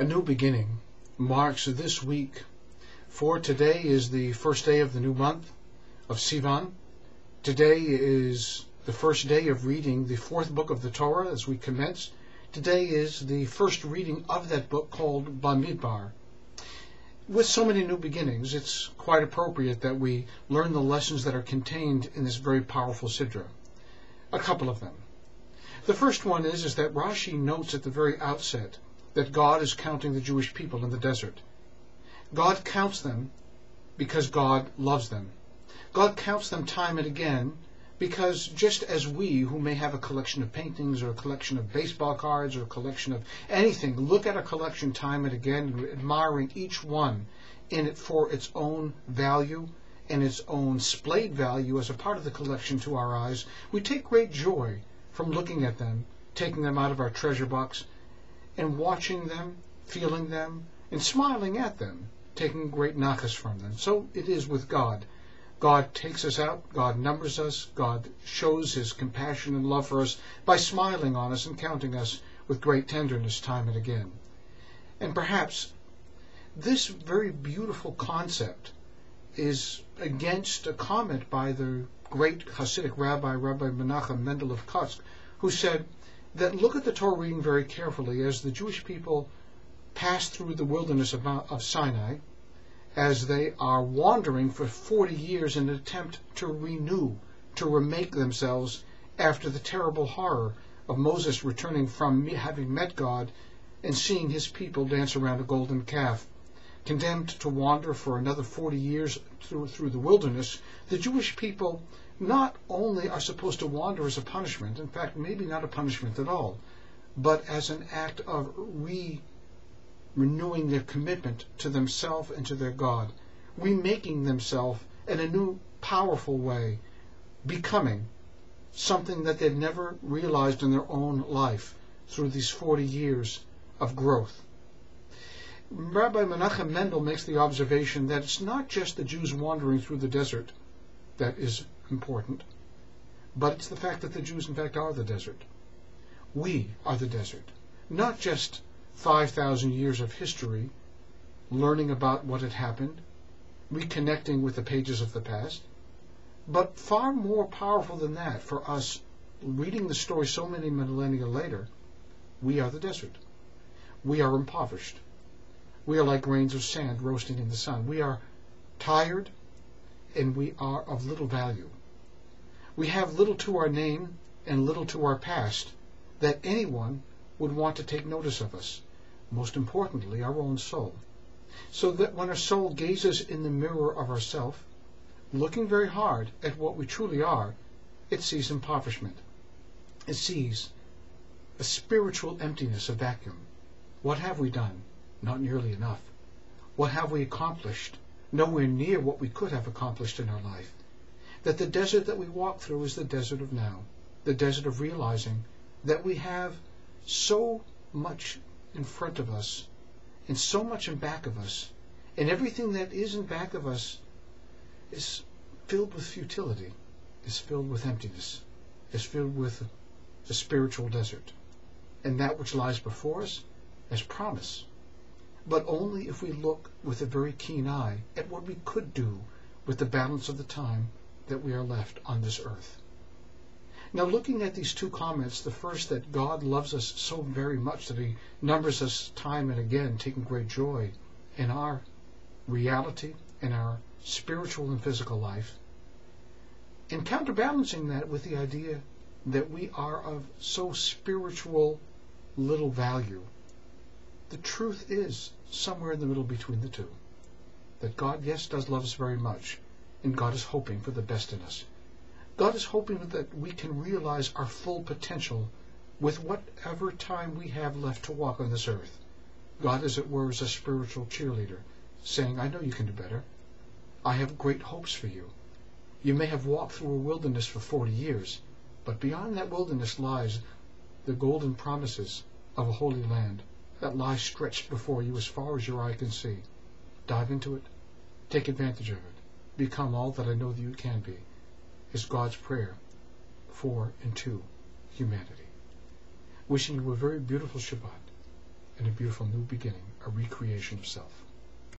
A new beginning marks this week, for today is the first day of the new month of Sivan. Today is the first day of reading the fourth book of the Torah as we commence. Today is the first reading of that book called Bamidbar. With so many new beginnings, it's quite appropriate that we learn the lessons that are contained in this very powerful sidra. A couple of them. The first one is that Rashi notes at the very outset that God is counting the Jewish people in the desert. God counts them because God loves them. God counts them time and again because just as we, who may have a collection of paintings or a collection of baseball cards or a collection of anything, look at a collection time and again, admiring each one in it for its own value and its own splayed value as a part of the collection to our eyes, we take great joy from looking at them, taking them out of our treasure box, and watching them, feeling them, and smiling at them, taking great nachas from them. So it is with God. God takes us out, God numbers us, God shows His compassion and love for us by smiling on us and counting us with great tenderness time and again. And perhaps this very beautiful concept is against a comment by the great Hasidic Rabbi Menachem Mendel of Kotsk, who said that look at the Torah reading very carefully as the Jewish people pass through the wilderness of Sinai, as they are wandering for 40 years in an attempt to renew, to remake themselves after the terrible horror of Moses returning from having met God and seeing his people dance around a golden calf. Condemned to wander for another 40 years through the wilderness, the Jewish people not only are supposed to wander as a punishment, in fact, maybe not a punishment at all, but as an act of renewing their commitment to themselves and to their God, remaking themselves in a new, powerful way, becoming something that they'd never realized in their own life through these 40 years of growth. Rabbi Menachem Mendel makes the observation that it's not just the Jews wandering through the desert that is important, but it's the fact that the Jews in fact are the desert. We are the desert. Not just 5,000 years of history, learning about what had happened, reconnecting with the pages of the past, but far more powerful than that for us, reading the story so many millennia later, we are the desert. We are impoverished. We are like grains of sand roasting in the sun. We are tired and we are of little value. We have little to our name and little to our past that anyone would want to take notice of us. Most importantly, our own soul. So that when our soul gazes in the mirror of ourself, looking very hard at what we truly are, it sees impoverishment. It sees a spiritual emptiness, a vacuum. What have we done? Not nearly enough. What have we accomplished? Nowhere near what we could have accomplished in our life. That the desert that we walk through is the desert of now, the desert of realizing that we have so much in front of us and so much in back of us, and everything that is in back of us is filled with futility, is filled with emptiness, is filled with the spiritual desert, and that which lies before us as promise, but only if we look with a very keen eye at what we could do with the balance of the time that we are left on this earth. Now, looking at these two comments, the first, that God loves us so very much that He numbers us time and again, taking great joy in our reality, in our spiritual and physical life, and counterbalancing that with the idea that we are of so spiritual little value. The truth is somewhere in the middle between the two. That God, yes, does love us very much, and God is hoping for the best in us. God is hoping that we can realize our full potential with whatever time we have left to walk on this earth. God, as it were, is a spiritual cheerleader, saying, I know you can do better. I have great hopes for you. You may have walked through a wilderness for 40 years, but beyond that wilderness lies the golden promises of a holy land that lies stretched before you as far as your eye can see. Dive into it. Take advantage of it. Become all that I know that you can be, is God's prayer for and to humanity. Wishing you a very beautiful Shabbat and a beautiful new beginning, a recreation of self.